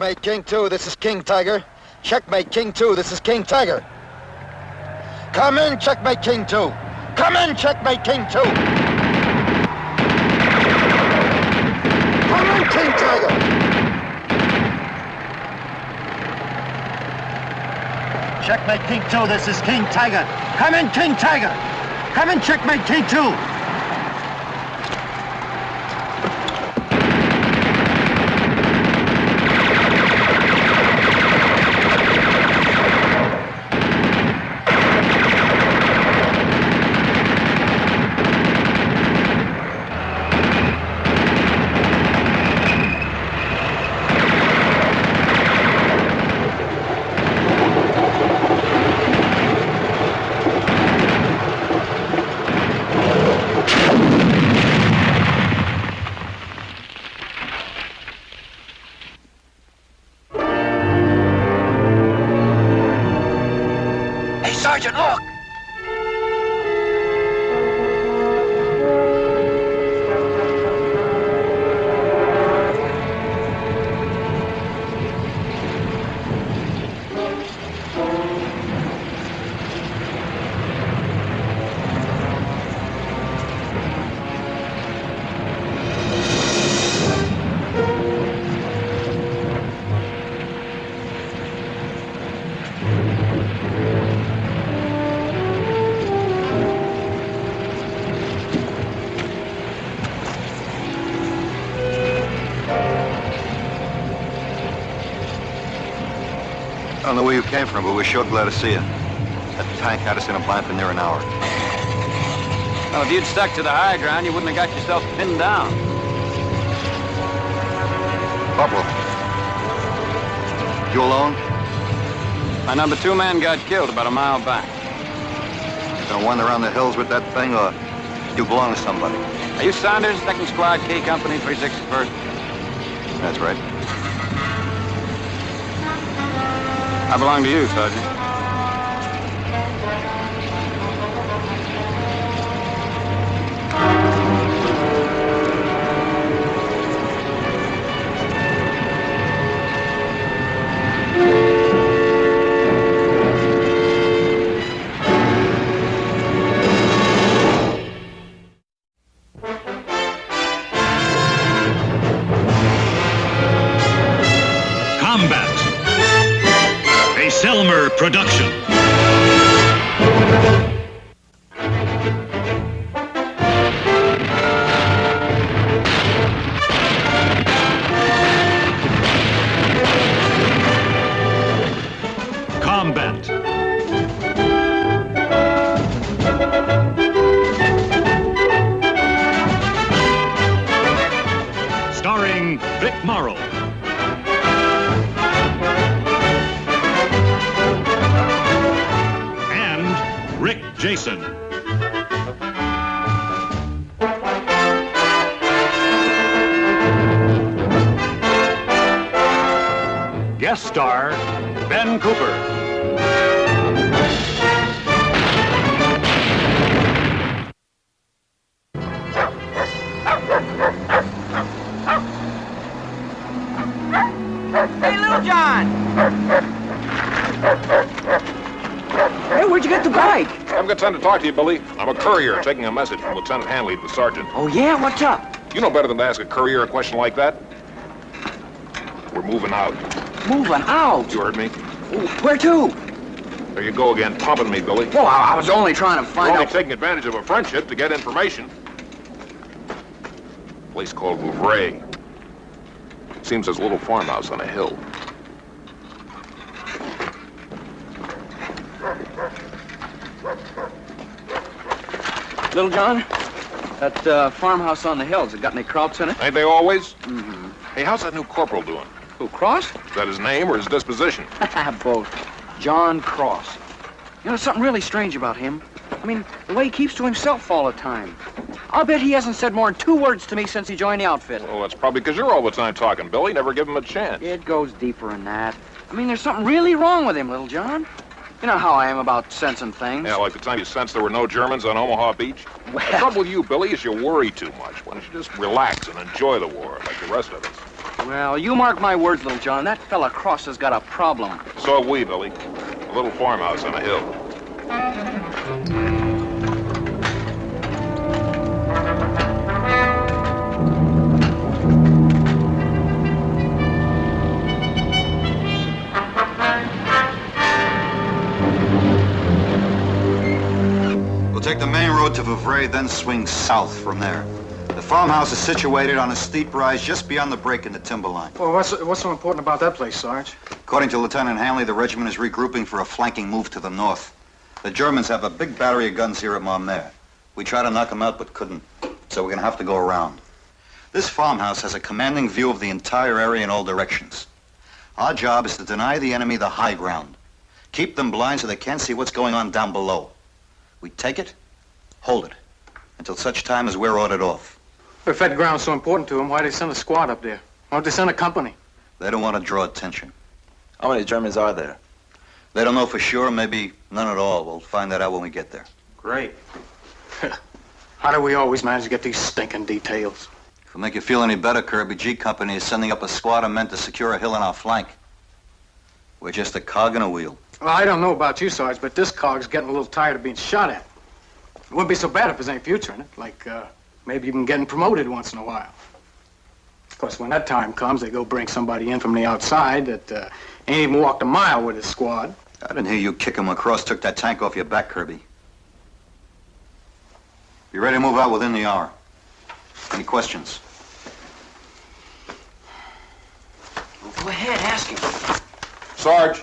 Checkmate, King 2, this is King Tiger. Checkmate, King 2, this is King Tiger. Come in, Checkmate, King 2. Come in, Checkmate, King 2. Come in, King Tiger. Checkmate, King 2, this is King Tiger. Come in, King Tiger. Come in, Checkmate, King 2. Sergeant, look! I don't know where you came from, but we're sure glad to see you. That tank had us in a bind for near an hour. Well, if you'd stuck to the high ground, you wouldn't have got yourself pinned down. Corporal. You alone? My number 2 man got killed about a mile back. You gonna wander around the hills with that thing, or you belong to somebody? Are you Saunders, 2nd Squad, K Company, 361st? That's right. I belong to you, Sergeant. Combat. A Selmer production. Combat. Starring Vic Morrow. Rick Jason. Guest star, Ben Cooper. Hey, Little John! Hey, where'd you get the bike? I haven't got time to talk to you, Billy. I'm a courier taking a message from Lieutenant Hanley to the sergeant. Oh, yeah? What's up? You know better than to ask a courier a question like that. We're moving out. Moving out? You heard me? Where to? There you go again, pumping me, Billy. Well, I was only trying to We're find only out... taking advantage of a friendship to get information. A place called Vouvray. Seems there's a little farmhouse on a hill. Little John, that farmhouse on the hills, it got any Krauts in it? Ain't they always? Mm-hmm. Hey, how's that new corporal doing? Who, Cross? Is that his name or his disposition? Both. John Cross. You know, something really strange about him. I mean, the way he keeps to himself all the time. I'll bet he hasn't said more than 2 words to me since he joined the outfit. Well, that's probably because you're all the time talking, Billy. Never give him a chance. It goes deeper than that. I mean, there's something really wrong with him, Little John. You know how I am about sensing things. Yeah, like the time you sensed there were no Germans on Omaha Beach. Well... The trouble with you, Billy, is you worry too much. Why don't you just relax and enjoy the war like the rest of us? Well, you mark my words, little John. That fella Cross has got a problem. So have we, Billy. A little farmhouse on a hill. We'll take the main road to Vouvray, then swing south from there. The farmhouse is situated on a steep rise just beyond the break in the timber line. Well, what's so important about that place, Sarge? According to Lieutenant Hanley, the regiment is regrouping for a flanking move to the north. The Germans have a big battery of guns here at Maumere. We tried to knock them out, but couldn't. So we're going to have to go around. This farmhouse has a commanding view of the entire area in all directions. Our job is to deny the enemy the high ground. Keep them blind so they can't see what's going on down below. We take it, hold it, until such time as we're ordered off. If that ground's so important to them, why'd they send a squad up there? Why don't they send a company? They don't want to draw attention. How many Germans are there? They don't know for sure, maybe none at all. We'll find that out when we get there. Great. How do we always manage to get these stinking details? If it'll make you feel any better, Kirby, G Company is sending up a squad of men to secure a hill on our flank. We're just a cog in a wheel. Well, I don't know about you, Sarge, but this cog's getting a little tired of being shot at. It wouldn't be so bad if there's any future in it, like maybe even getting promoted once in a while. Of course, when that time comes, they go bring somebody in from the outside that ain't even walked a mile with his squad. I didn't hear you kick him across, took that tank off your back, Kirby. Be ready to move out within the hour. Any questions? Well, go ahead, ask him. Sarge,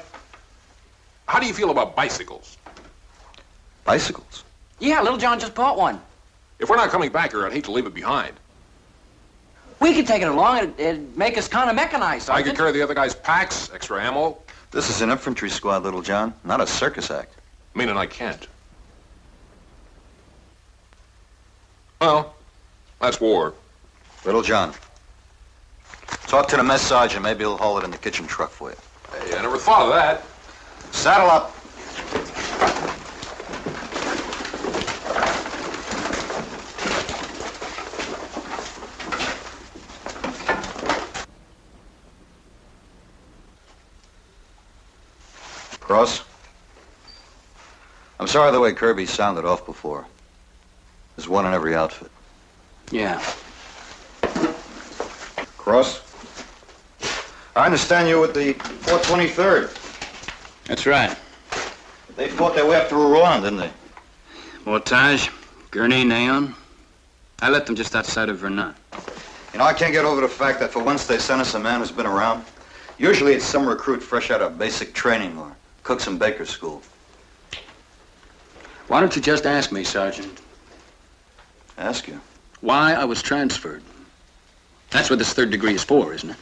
how do you feel about bicycles? Bicycles? Yeah, little John just bought one. If we're not coming back here, I'd hate to leave it behind. We could take it along. It'd make us kind of mechanized, I Sergeant. could carry the other guy's packs, extra ammo. This is an infantry squad, Little John, not a circus act. Meaning I can't. Well, that's war. Little John, talk to the mess sergeant. Maybe he'll haul it in the kitchen truck for you. Hey, I never thought of that. Saddle up. Cross? I'm sorry the way Kirby sounded off before. There's one in every outfit. Yeah. Cross? I understand you with the 423rd. That's right. They fought their way up through Rouen, didn't they? Mortage, Gurney, Naon. I left them just outside of Verdun. You know, I can't get over the fact that for once they sent us a man who's been around. Usually it's some recruit fresh out of basic training or cooks and bakers school. Why don't you just ask me, Sergeant, Ask you. why I was transferred? That's what this third degree is for, isn't it?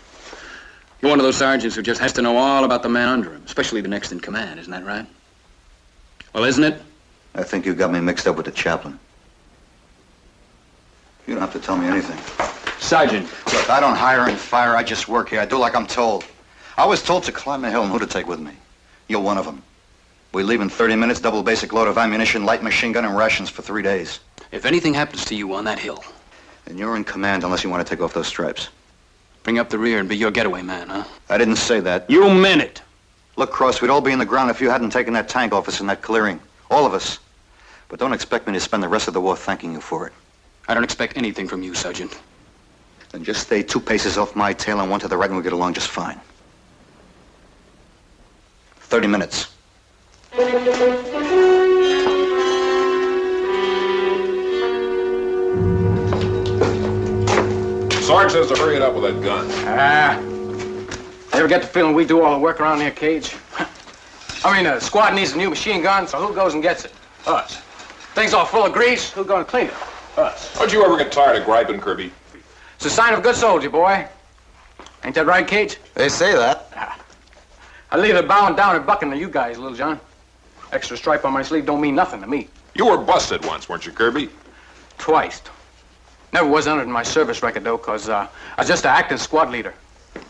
You're one of those sergeants who just has to know all about the man under him, especially the next in command, isn't that right? Well, isn't it? I think you got me mixed up with the chaplain. You don't have to tell me anything. Sergeant. Look, I don't hire and fire. I just work here. I do like I'm told. I was told to climb a hill and who to take with me. You're one of them. We leave in 30 minutes, double basic load of ammunition, light machine gun, and rations for 3 days. If anything happens to you on that hill, And you're in command unless you want to take off those stripes. bring up the rear and be your getaway man, huh? I didn't say that. You meant it. Look, Cross, we'd all be in the ground if you hadn't taken that tank off us in that clearing. All of us. But don't expect me to spend the rest of the war thanking you for it. I don't expect anything from you, Sergeant. Then just stay 2 paces off my tail and 1 to the right and we'll get along just fine. 30 minutes. Sarge says to hurry it up with that gun. You ever get the feeling we do all the work around here, Cage? I mean, the squad needs a new machine gun, so who goes and gets it? Us. Things all full of grease, who's gonna clean it? Us. Don't you ever get tired of griping, Kirby? It's a sign of a good soldier, boy. Ain't that right, Cage? They say that. I leave it bowing down and bucking to you guys, Little John. Extra stripe on my sleeve don't mean nothing to me. You were busted once, weren't you, Kirby? Twice. Never was entered in my service record, though, because I was just an acting squad leader.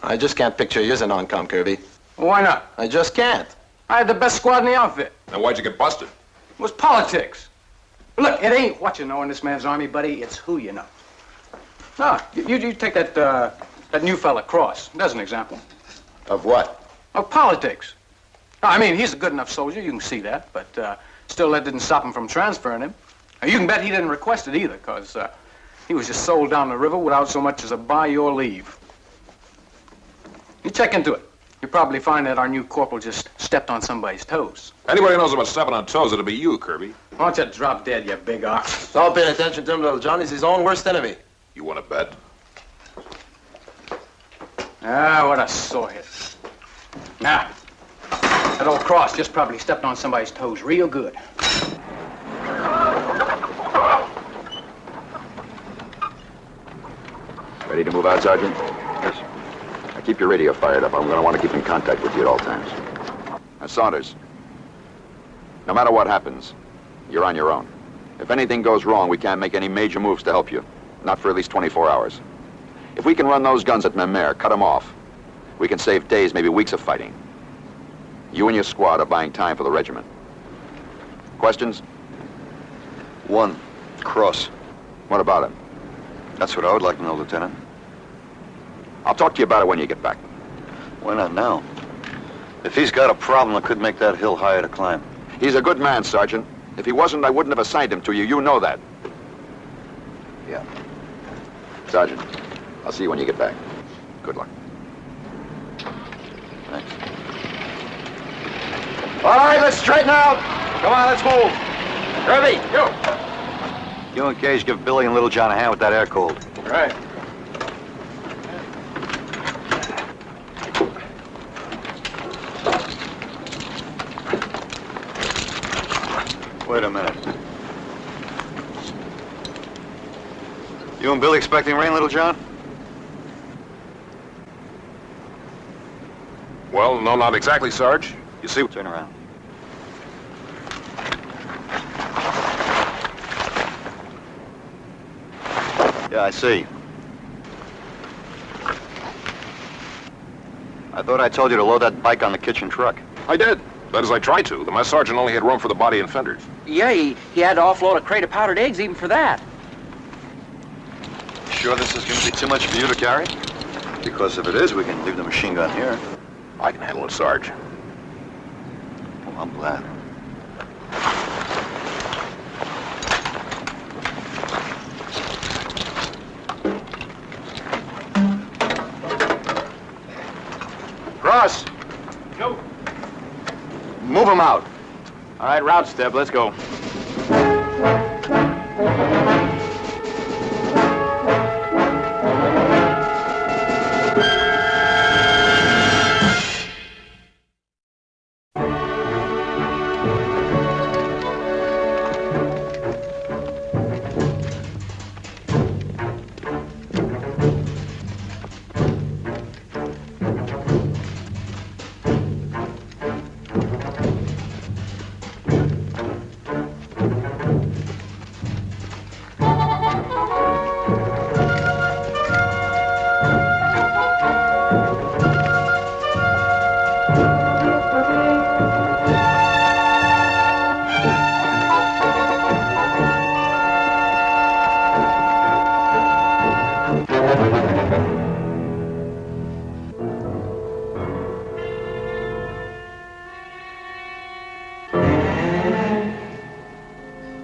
I just can't picture you as an on-com, Kirby. Why not? I just can't. I had the best squad in the outfit. Then why'd you get busted? It was politics. Look, it ain't what you know in this man's army, buddy. It's who you know. No, you take that That new fella, Cross. There's an example. Of what? Of politics. I mean, he's a good enough soldier, you can see that, but still that didn't stop him from transferring him. Now, you can bet he didn't request it either, because he was just sold down the river without so much as a by your leave. You check into it. You'll probably find that our new corporal just stepped on somebody's toes. Anybody who knows about stepping on toes, it'll be you, Kirby. Why don't you drop dead, you big ox? Don't pay attention to him, little John. He's his own worst enemy. You want to bet? Ah, what a sore hit. Now, that old Cross just probably stepped on somebody's toes real good. Ready to move out, Sergeant? Yes. Now keep your radio fired up. I'm going to want to keep in contact with you at all times. Now, Saunders, no matter what happens, you're on your own. If anything goes wrong, we can't make any major moves to help you. Not for at least 24 hours. If we can run those guns at Memmer, cut them off, we can save days, maybe weeks of fighting. You and your squad are buying time for the regiment. Questions? One, Cross. What about him? That's what I would like to know, Lieutenant. I'll talk to you about it when you get back. Why not now? If he's got a problem, it could make that hill higher to climb. He's a good man, Sergeant. If he wasn't, I wouldn't have assigned him to you. You know that. Yeah. Sergeant, I'll see you when you get back. Good luck. Thanks. All right, let's straighten out. Come on, let's move. Kirby, you. You and Gage give Billy and Little John a hand with that air cold. Right. Wait a minute. You and Billy expecting rain, Little John? Well, no, not exactly, Sarge. You see, turn around. Yeah, I see. I thought I told you to load that bike on the kitchen truck. I did. That is, I tried to. The mess sergeant only had room for the body and fenders. Yeah, he had to offload a crate of powdered eggs even for that. Sure this is going to be too much for you to carry? Because if it is, we can leave the machine gun here. I can handle it, Sarge. Well, I'm glad. Cross. Go. Move him out. All right, route step. Let's go.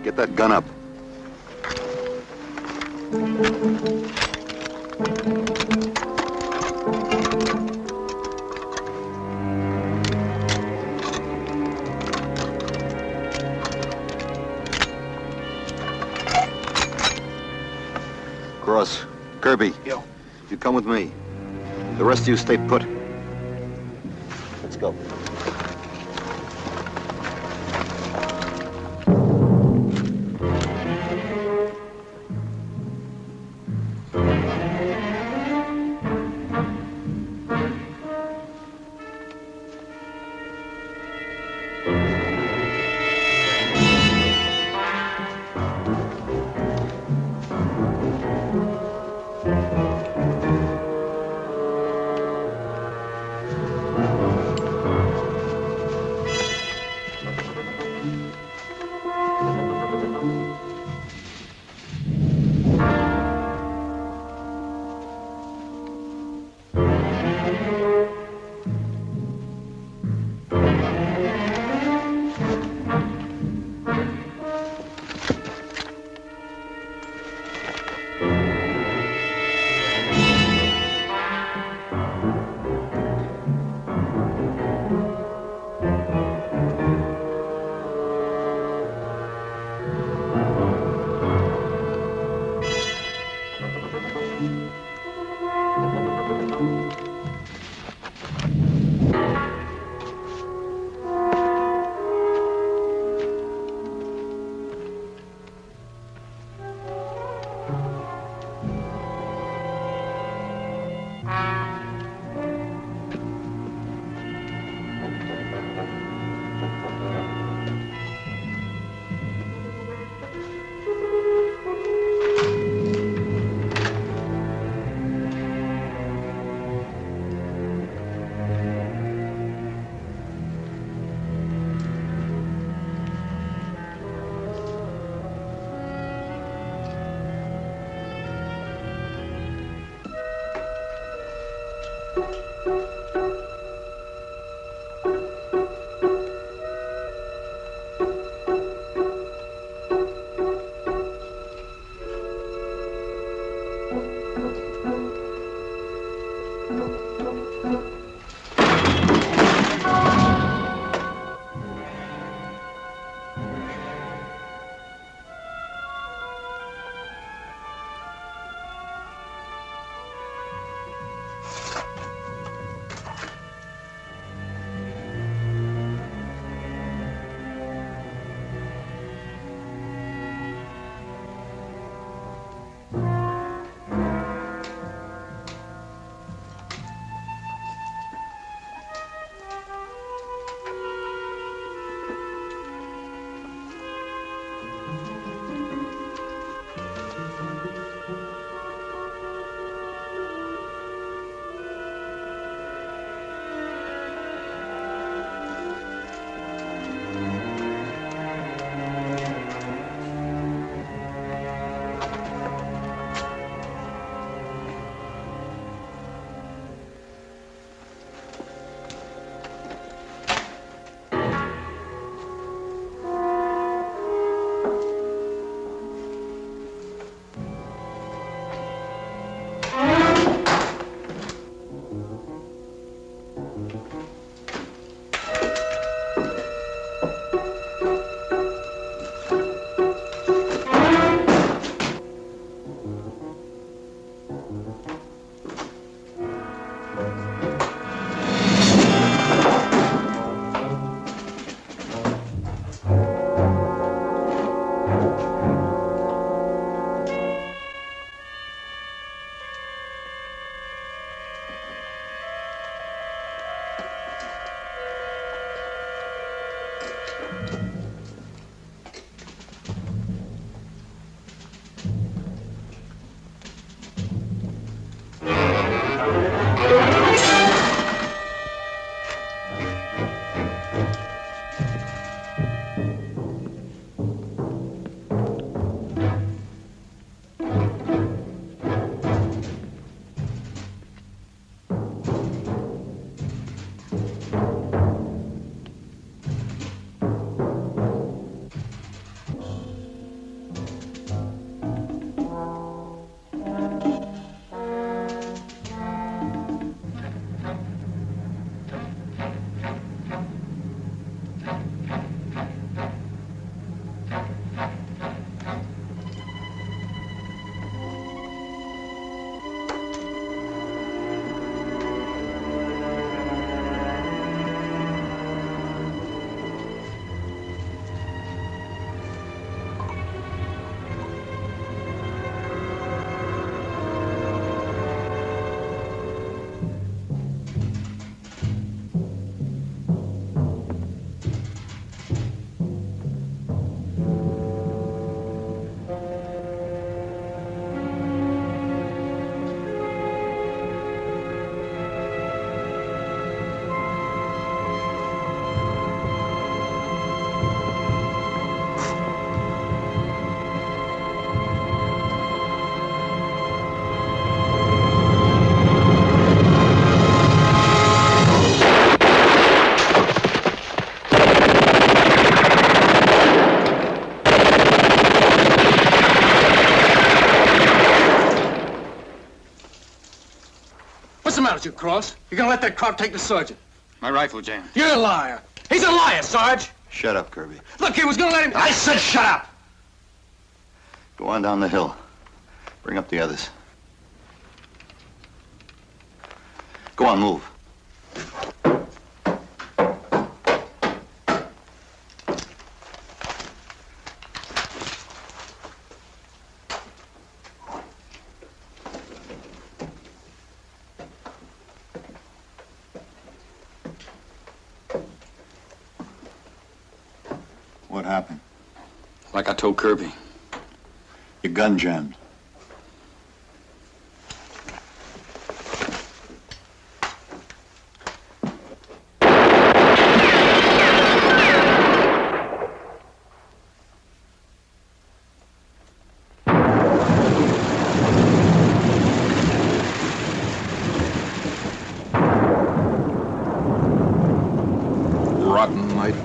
Get that gun up. Cross. Kirby. Yo. You come with me. The rest of you stay put. Let's go. about you, Cross. You're gonna let that crop take the sergeant. My rifle, Jan. You're a liar. He's a liar, Sarge. Shut up, Kirby. Look, he was gonna let him... I said shut up! Go on down the hill. Bring up the others. Go on, move. What happened? Like I told Kirby. Your gun jammed. Rotten night.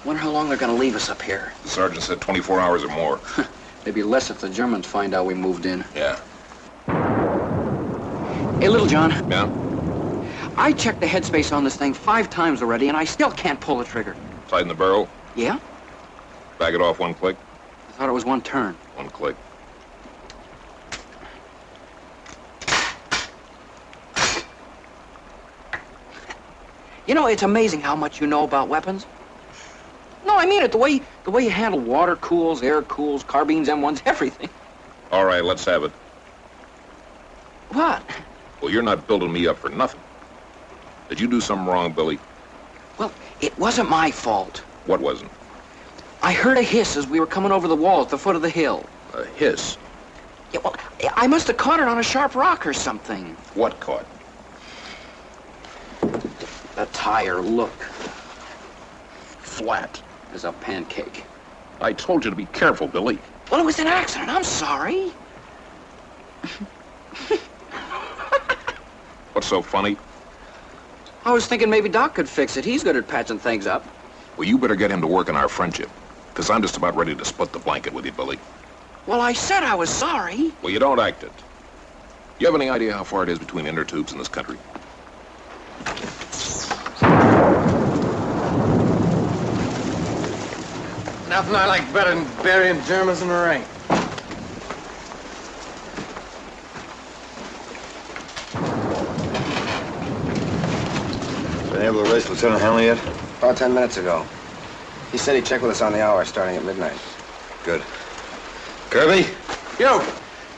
Wonder how long they're gonna leave us up here. The sergeant said 24 hours or more. Maybe less if the Germans find out we moved in. Yeah. Hey, Little John, Yeah? I checked the headspace on this thing 5 times already, and I still can't pull the trigger. Tighten the barrel. Yeah? Back it off 1 click. I thought it was 1 turn. 1 click. You know, it's amazing how much you know about weapons. No, I mean it. The way you handle water cools, air cools, carbines, M1s, everything. All right, let's have it. What? Well, you're not building me up for nothing. Did you do something wrong, Billy? Well, it wasn't my fault. What wasn't? I heard a hiss as we were coming over the wall at the foot of the hill. A hiss. Yeah, well, I must have caught it on a sharp rock or something. What caught? The tire, look. Flat. As a pancake. I told you to be careful, Billy. Well, it was an accident. I'm sorry. What's so funny? I was thinking maybe Doc could fix it. He's good at patching things up. Well, you better get him to work on our friendship. Because I'm just about ready to split the blanket with you, Billy. Well, I said I was sorry. Well, you don't act it. You have any idea how far it is between inner tubes in this country? Nothing I like better than burying Germans in the rain. Been able to race Lieutenant Hanley yet? About 10 minutes ago. He said he'd check with us on the hour starting at midnight. Good. Kirby, Yo!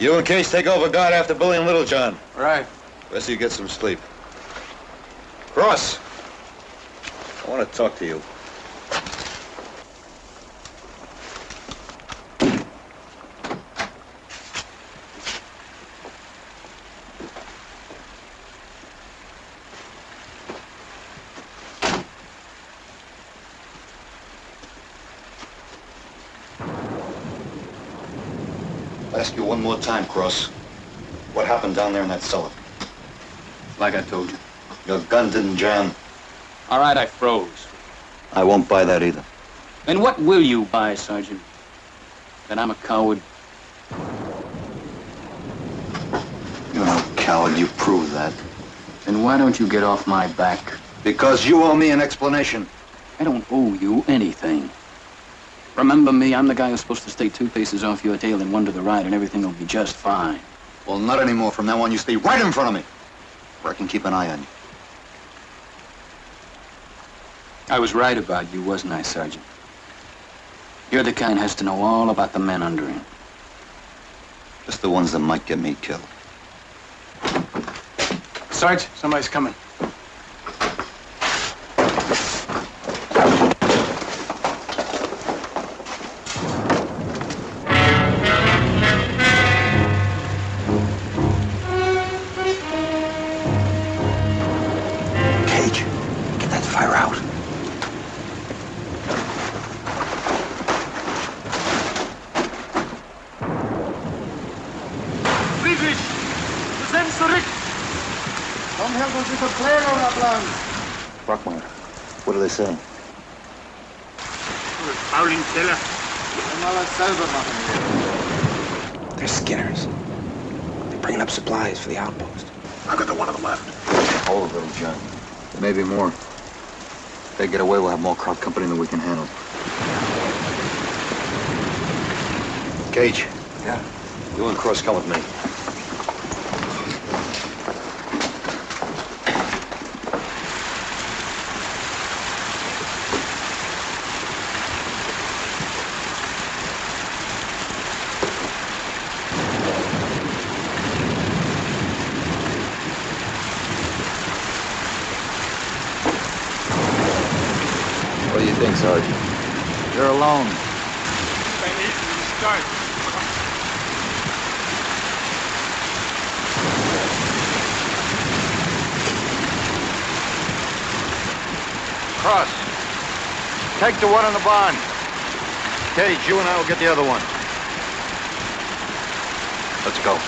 you and Case take over guard after Billy and Little John. Right. Rest of you get some sleep. Cross, I want to talk to you. I'll ask you one more time, Cross. What happened down there in that cellar? Like I told you. Your gun didn't jam. All right, I froze. I won't buy that either. Then what will you buy, Sergeant? That I'm a coward? You're no coward. You proved that. Then why don't you get off my back? Because you owe me an explanation. I don't owe you anything. Remember me, I'm the guy who's supposed to stay 2 paces off your tail and 1 to the right, and everything will be just fine. Well, not anymore. From now on, you stay right in front of me, where I can keep an eye on you. I was right about you, wasn't I, Sergeant? You're the kind who has to know all about the men under him. Just the ones that might get me killed. Sarge, somebody's coming. Cage, get that fire out. Friedrich! Wir sind zurück! Komm, help uns die Verpflegung abladen. Brockmeyer, what are they saying? Faul im Keller. Wir wollen alles selber machen. They're Skinners. They're bringing up supplies for the outpost. I've got the one on the left. Hold it, little John. There may be more. If they get away, we'll have more crowd company than we can handle. Gage. Yeah? You and Cross come with me. What do you think, Sergeant? You're alone. I need to start. Cross, take the one on the barn. Cage, you and I will get the other one. Let's go.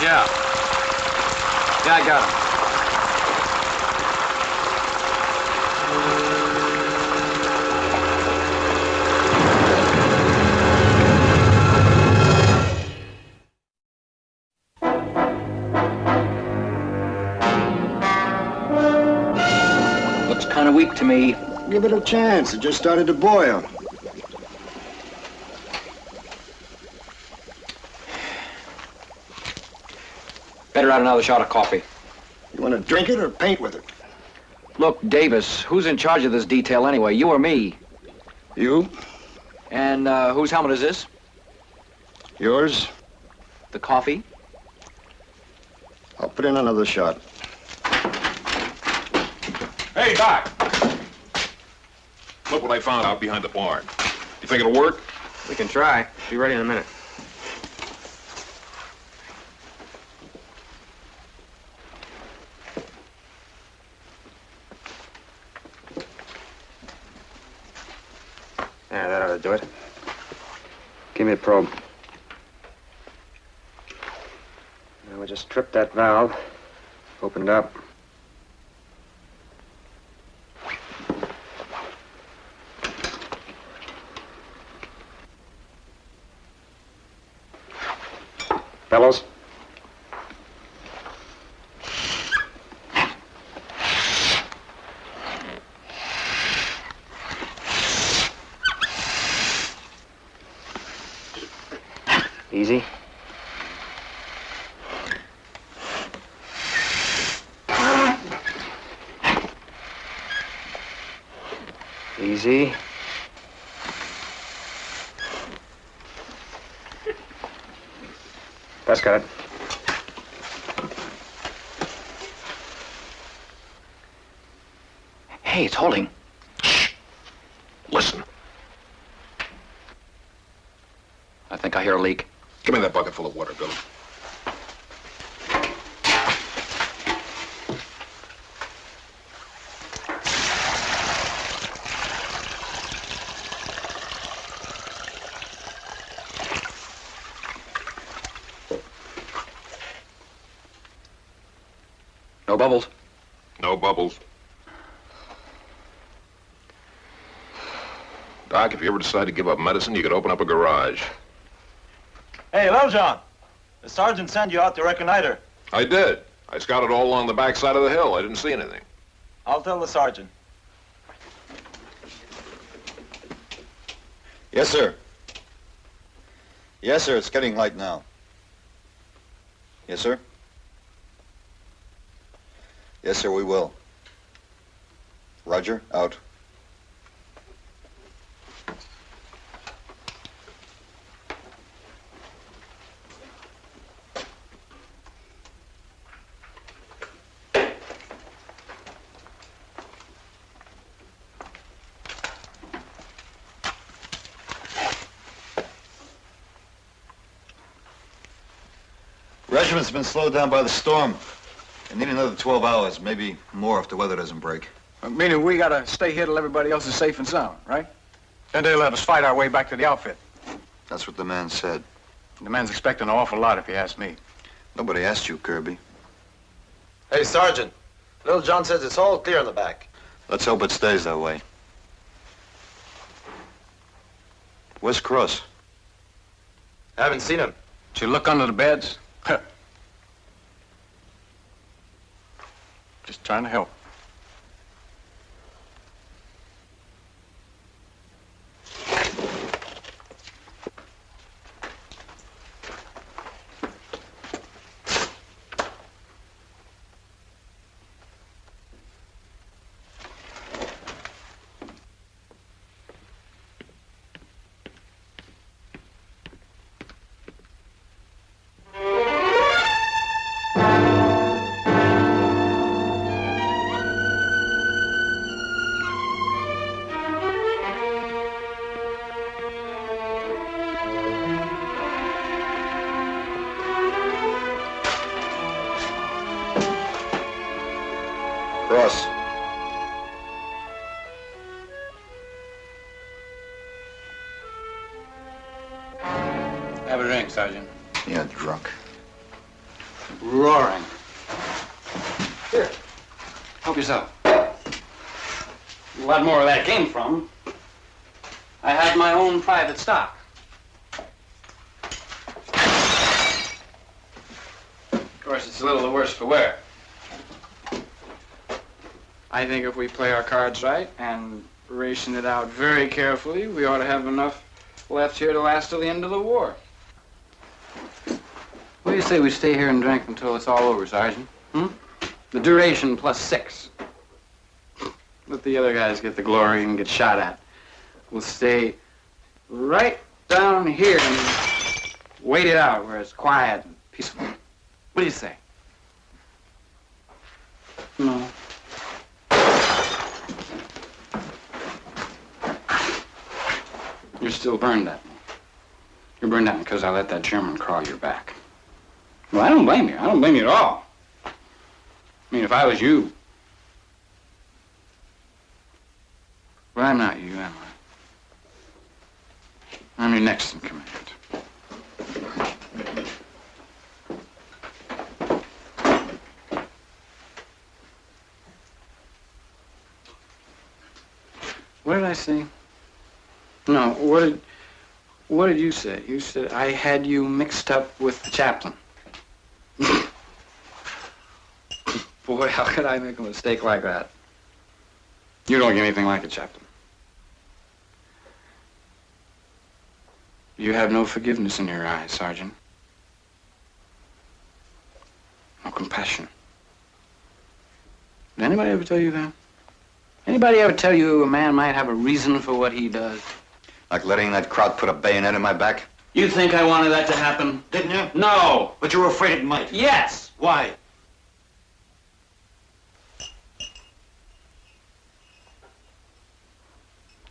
Yeah. Yeah, I got him. Looks kind of weak to me. Give it a chance. It just started to boil. Better add another shot of coffee. You want to drink it or paint with it? Look, Davis, who's in charge of this detail anyway? You or me? You? And whose helmet is this? Yours? The coffee? I'll put in another shot. Hey, Doc. Look what I found out behind the barn. You think it'll work? We can try. Be ready in a minute. Yeah, that ought to do it. Give me a probe. Now we just tripped that valve. Opened up. Easy. Easy. That's got it. Hey, it's holding. Listen. I think I hear a leak. Give me that bucket full of water, Billy. No bubbles. No bubbles. Doc, if you ever decide to give up medicine, you could open up a garage. Hey, hello, John. The sergeant sent you out to reconnoiter. I did. I scouted all along the back side of the hill. I didn't see anything. I'll tell the sergeant. Yes, sir. Yes, sir. It's getting light now. Yes, sir. Yes, sir, we will. Roger, out. Regiment's been slowed down by the storm. I need another 12 hours, maybe more if the weather doesn't break. Meaning we gotta stay here till everybody else is safe and sound, right? Then they let us fight our way back to the outfit. That's what the man said. The man's expecting an awful lot if you ask me. Nobody asked you, Kirby. Hey, Sergeant. Little John says it's all clear in the back. Let's hope it stays that way. Where's Cross? Haven't seen him. Did you look under the beds? Just trying to help. Cross. Have a drink, Sergeant. Yeah, drunk. Roaring. Here. Help yourself. A lot more where that came from. I had my own private stock. Of course, it's a little the worse for wear. I think if we play our cards right and ration it out very carefully, we ought to have enough left here to last till the end of the war. What do you say we stay here and drink until it's all over, Sergeant? The duration plus 6. Let the other guys get the glory and get shot at. We'll stay right down here and wait it out where it's quiet and peaceful. What do you say? No. You're still burned at me. You're burned at me because I let that German crawl your back. Well, I don't blame you. I don't blame you at all. I mean, if I was you. But I'm not you, am I? I'm your next in command. What did I say? No, what did you say? You said I had you mixed up with the chaplain. Boy, how could I make a mistake like that? You don't look anything like a chaplain. You have no forgiveness in your eyes, Sergeant. No compassion. Did anybody ever tell you that? Anybody ever tell you a man might have a reason for what he does? Like letting that crowd put a bayonet in my back? You think I wanted that to happen? Didn't you? No! But you were afraid it might. Yes! Why?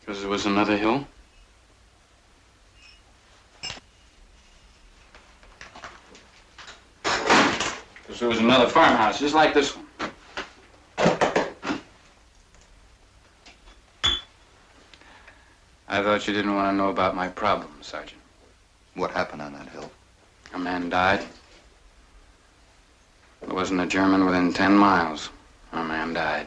Because there was another hill? Because there was another farmhouse just like this one. I thought you didn't want to know about my problem, Sergeant. What happened on that hill? A man died. There wasn't a German within 10 miles. A man died.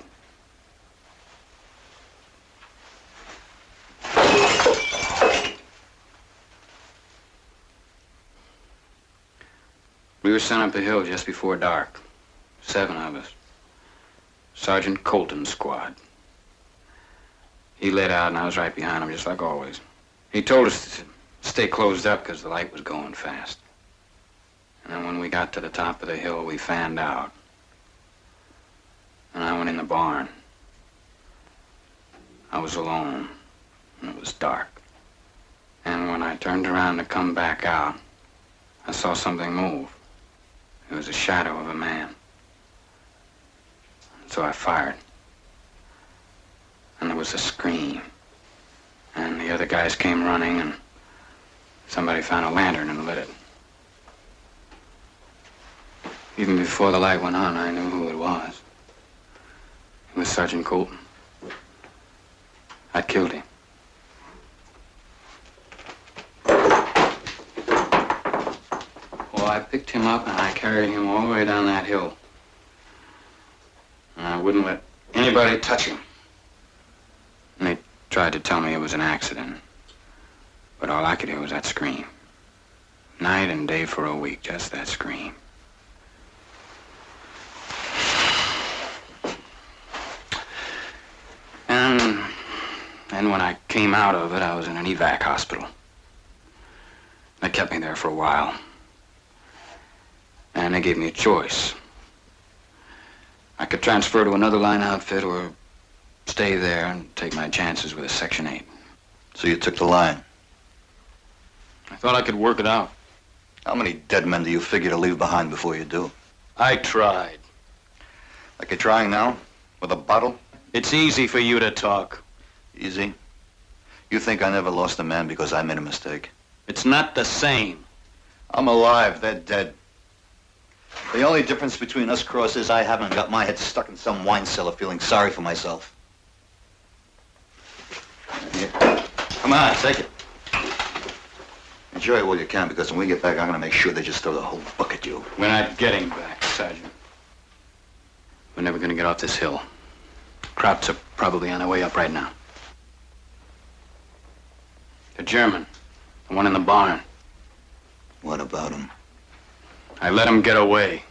We were sent up the hill just before dark. 7 of us. Sergeant Colton's squad. He lit out and I was right behind him, just like always. He told us to stay closed up because the light was going fast. And then when we got to the top of the hill, we fanned out. And I went in the barn. I was alone, and it was dark. And when I turned around to come back out, I saw something move. It was a shadow of a man. And so I fired. And there was a scream. And the other guys came running, and somebody found a lantern and lit it. Even before the light went on, I knew who it was. It was Sergeant Colton. I'd killed him. Well, I picked him up and I carried him all the way down that hill. And I wouldn't let anybody touch him. And they tried to tell me it was an accident. But all I could hear was that scream. Night and day for a week, just that scream. And when I came out of it, I was in an evac hospital. They kept me there for a while. And they gave me a choice. I could transfer to another line outfit or stay there and take my chances with a Section 8. So you took the line? I thought I could work it out. How many dead men do you figure to leave behind before you do? I tried. Like you're trying now? With a bottle? It's easy for you to talk. Easy? You think I never lost a man because I made a mistake? It's not the same. I'm alive, they're dead. The only difference between us, Cross, is I haven't got my head stuck in some wine cellar feeling sorry for myself. Here. Come on, take it. Enjoy it while you can, because when we get back, I'm gonna make sure they just throw the whole book at you. We're not getting back, Sergeant. We're never gonna get off this hill. Krauts are probably on their way up right now. The German, the one in the barn. What about him? I let him get away.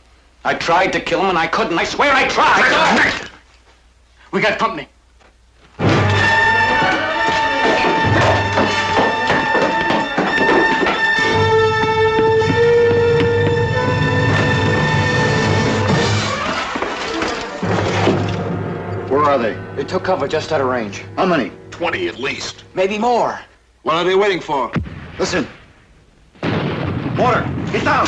I tried to kill him and I couldn't. I swear I tried. We got company. Where are they? They took cover just out of range. How many? 20 at least. Maybe more. What are they waiting for? Listen. Water, get down!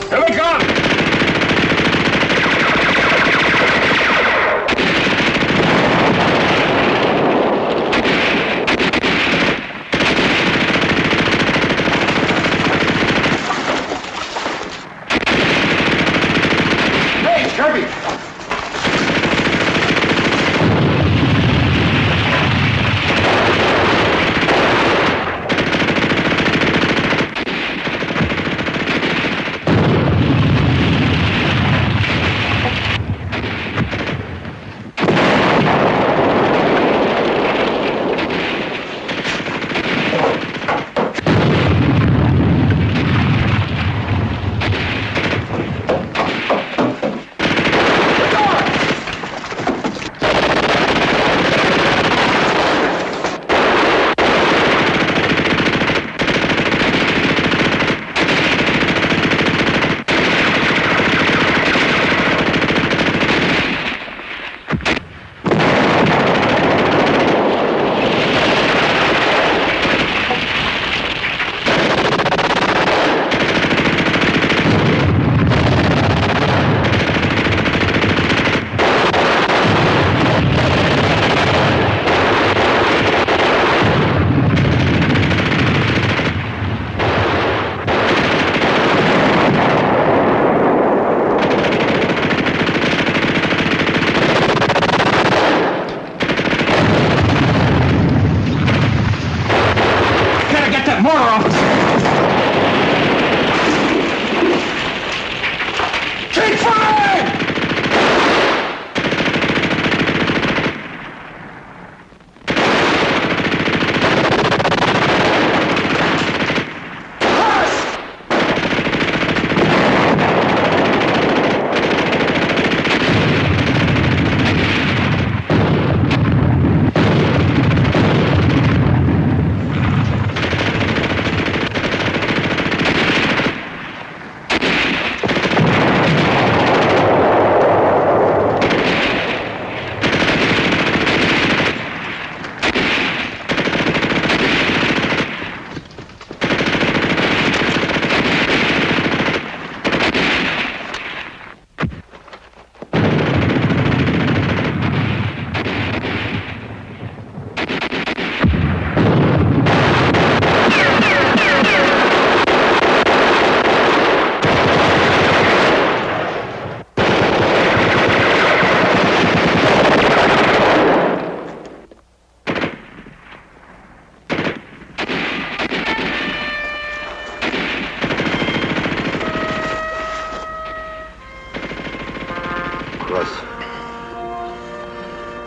Here they come! Hey, Kirby! mortar officer! Keep firing!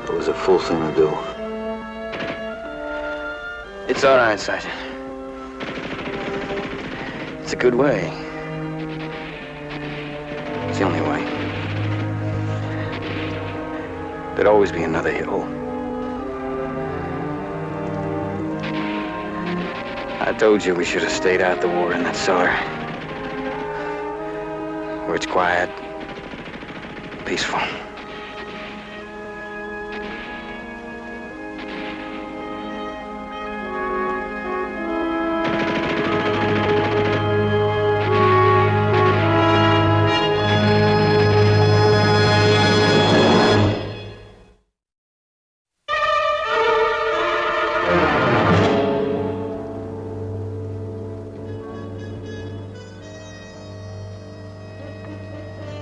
It was a fool thing to do. It's all right, Sergeant. It's a good way. It's the only way. There'd always be another hill. I told you we should have stayed out the war in that cellar. Where it's quiet, peaceful.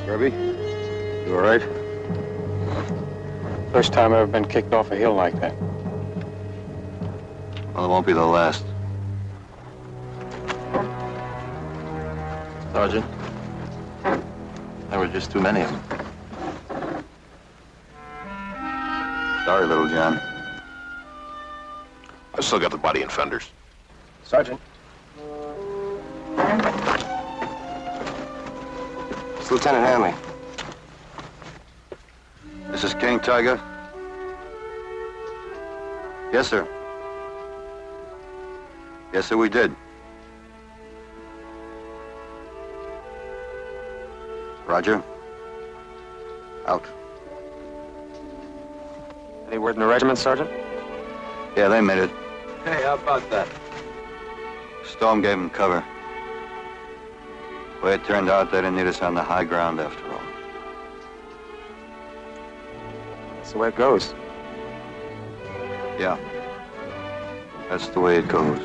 Kirby, you all right? First time I've ever been kicked off a hill like that. Well, it won't be the last. Sergeant, there were just too many of them. Sorry, little John. I still got the body and fenders. Sergeant. It's Lieutenant Hanley. This is King Tiger? Yes, sir. Yes, sir, we did. Roger. Out. Any word in the regiment, Sergeant? Yeah, they made it. Hey, how about that? Storm gave them cover. Well, it turned out they didn't need us on the high ground after all. That's the way it goes. Yeah. That's the way it goes.